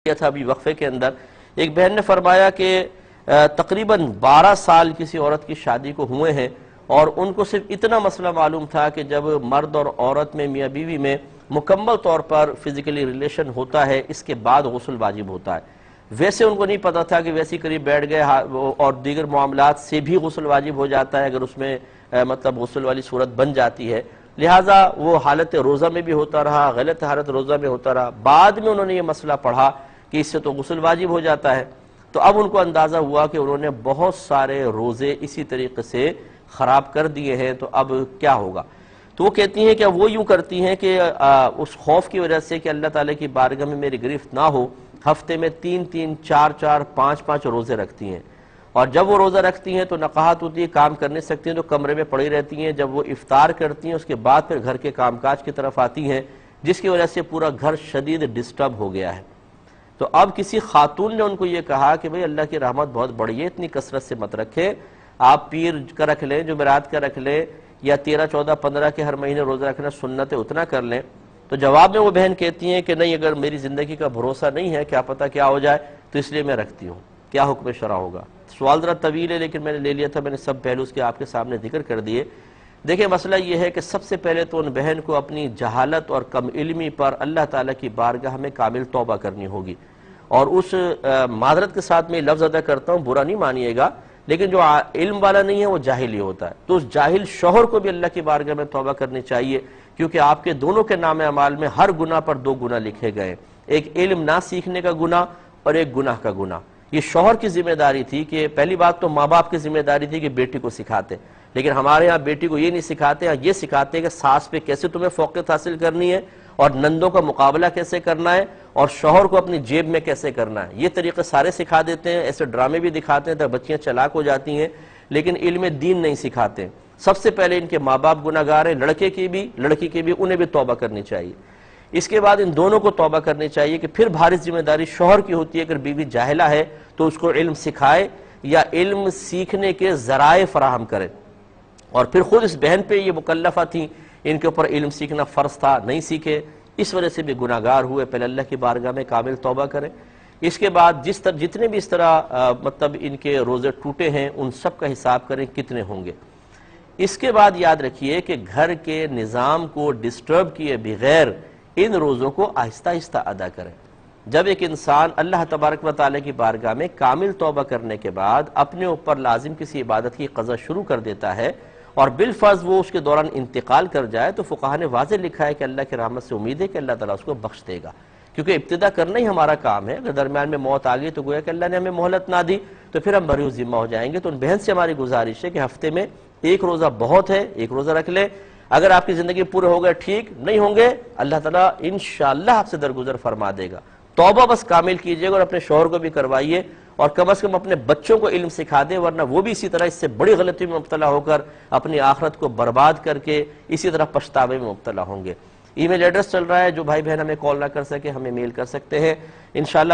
کیا تھا ابھی وقفے کے اندر ایک بہن نے فرمایا کہ تقریباً 12 سال کسی عورت کی شادی کو ہوئے ہیں اور ان کو صرف اتنا مسئلہ معلوم تھا کہ جب مرد اور عورت میں میاں بیوی میں مکمل طور پر فزیکلی ریلیشن ہوتا ہے اس کے بعد غسل واجب ہوتا ہے۔ ویسے ان کو نہیں پتا تھا کہ ویسی قریب بیٹھ گئے اور دیگر معاملات سے بھی غسل واجب ہو جاتا ہے اگر اس میں مطلب غسل والی صورت بن جاتی ہے، لہٰذا وہ حالت روزہ میں بھی ہوتا رہا، غلط حالت روزہ میں ہوتا رہا۔ بعد میں انہوں نے یہ مسئلہ پڑھا کہ اس سے تو غسل واجب ہو جاتا ہے، تو اب ان کو اندازہ ہوا کہ انہوں نے بہت سارے روزے اسی طریقے سے خراب کر دیے ہیں، تو اب کیا ہوگا؟ تو وہ کہتی ہیں کہ وہ یوں کرتی ہیں کہ اس خوف کی وجہ سے کہ اللہ تعالیٰ کی بارگاہ میں میری گرفت نہ ہو، ہفتے میں 3 4 4 5 5 روزے رکھتی ہیں، اور جب وہ روزہ رکھتی ہیں تو نقاہت ہوتی ہے، کام کر نہیں سکتی ہیں تو کمرے میں پڑی رہتی ہیں، جب وہ افطار کرتی ہیں اس کے بعد پھر گھر کے کام کاج کی طرف آتی ہیں، جس کی وجہ سے پورا گھر شدید ڈسٹرب ہو گیا ہے۔ تو اب کسی خاتون نے ان کو یہ کہا کہ بھئی اللہ کی رحمت بہت بڑی ہے، اتنی کثرت سے مت رکھیں، آپ پیر کا رکھ لیں، جمعرات کا رکھ لیں، یا 13 14 15 کے ہر مہینے روزہ رکھنا سنت ہے اتنا کر لیں۔ تو جواب میں وہ بہن کہتی ہیں کہ نہیں، اگر میری زندگی کا بھروسہ نہیں ہے، کیا پتہ کیا ہو جائے، تو اس لیے میں رکھتی ہوں۔ کیا حکم شرع ہوگا؟ سوال ذرا طویل ہے لیکن میں نے لے لیا تھا، میں نے سب پہلو اس کے آپ کے سامنے ذکر کر دیے۔ دیکھیں مسئلہ یہ ہے کہ سب سے پہلے تو ان بہن کو اپنی جہالت اور کم علمی پر اللہ تعالیٰ کی بارگاہ میں کامل توبہ کرنی ہوگی، اور اس معذرت کے ساتھ میں لفظ ادا کرتا ہوں، برا نہیں مانیے گا، لیکن جو علم والا نہیں ہے وہ جاہل ہی ہوتا ہے، تو اس جاہل شوہر کو بھی اللہ کی بارگاہ میں توبہ کرنی چاہیے، کیونکہ آپ کے دونوں کے نام اعمال میں ہر گناہ پر 2 گناہ لکھے گئے، ایک علم نہ سیکھنے کا گناہ اور ایک گناہ کا گناہ۔ یہ شوہر کی ذمہ داری تھی کہ پہلی بات تو ماں باپ کی ذمہ داری تھی کہ بیٹی کو سکھاتے، لیکن ہمارے ہاں بیٹی کو یہ نہیں سکھاتے، یہ سکھاتے ہیں کہ ساس پہ کیسے تمہیں فوقیت حاصل کرنی ہے، اور نندوں کا مقابلہ کیسے کرنا ہے، اور شوہر کو اپنی جیب میں کیسے کرنا ہے، یہ طریقے سارے سکھا دیتے ہیں، ایسے ڈرامے بھی دکھاتے ہیں تاکہ بچیاں چلاک ہو جاتی ہیں، لیکن علم دین نہیں سکھاتے۔ سب سے پہلے ان کے ماں باپ گناہ گار ہیں، لڑکے کی بھی لڑکی کی بھی، انہیں بھی توبہ کرنی چاہیے۔ اس کے بعد ان دونوں کو توبہ کرنی چاہیے کہ پھر بھاری ذمہ داری شوہر کی ہوتی ہے، اگر بیوی جاہلہ ہے تو اس کو علم سکھائے یا علم سیکھنے کے ذرائع فراہم کرے، اور پھر خود اس بہن پہ یہ مکلفہ تھیں، ان کے اوپر علم سیکھنا فرض تھا، نہیں سیکھے، اس وجہ سے بھی گناہگار ہوئے، پہلے اللہ کی بارگاہ میں کامل توبہ کریں۔ اس کے بعد جتنے بھی اس طرح مطلب ان کے روزے ٹوٹے ہیں ان سب کا حساب کریں کتنے ہوں گے۔ اس کے بعد یاد رکھیے کہ گھر کے نظام کو ڈسٹرب کیے بغیر ان روزوں کو آہستہ آہستہ ادا کریں۔ جب ایک انسان اللہ تبارک و تعالیٰ کی بارگاہ میں کامل توبہ کرنے کے بعد اپنے اوپر لازم کسی عبادت کی قضا شروع کر دیتا ہے اور بالفرض وہ اس کے دوران انتقال کر جائے، تو فقہاء نے واضح لکھا ہے کہ اللہ کی رحمت سے امید ہے کہ اللہ تعالیٰ اس کو بخش دے گا، کیونکہ ابتدا کرنا ہی ہمارا کام ہے۔ اگر درمیان میں موت آ گئی تو گویا کہ اللہ نے ہمیں مہلت نہ دی تو پھر ہم بری ذمہ ہو جائیں گے۔ تو ان بہن سے ہماری گزارش ہے کہ ہفتے میں 1 روزہ بہت ہے، 1 روزہ رکھ لیں، اگر آپ کی زندگی پورے ہو گئے ٹھیک، نہیں ہوں گے اللہ تعالیٰ انشاءاللہ آپ سے درگزر فرما دے گا۔ توبہ بس کامل کیجئے گا اور اپنے شوہر کو بھی کروائیے، اور کم از کم اپنے بچوں کو علم سکھا دیں، ورنہ وہ بھی اسی طرح اس سے بڑی غلطی میں مبتلا ہو کر اپنی آخرت کو برباد کر کے اسی طرح پچھتاوے میں مبتلا ہوں گے۔ ای میل ایڈریس چل رہا ہے، جو بھائی بہن ہمیں کال نہ کر سکے ہمیں میل کر سکتے ہیں انشاءاللہ۔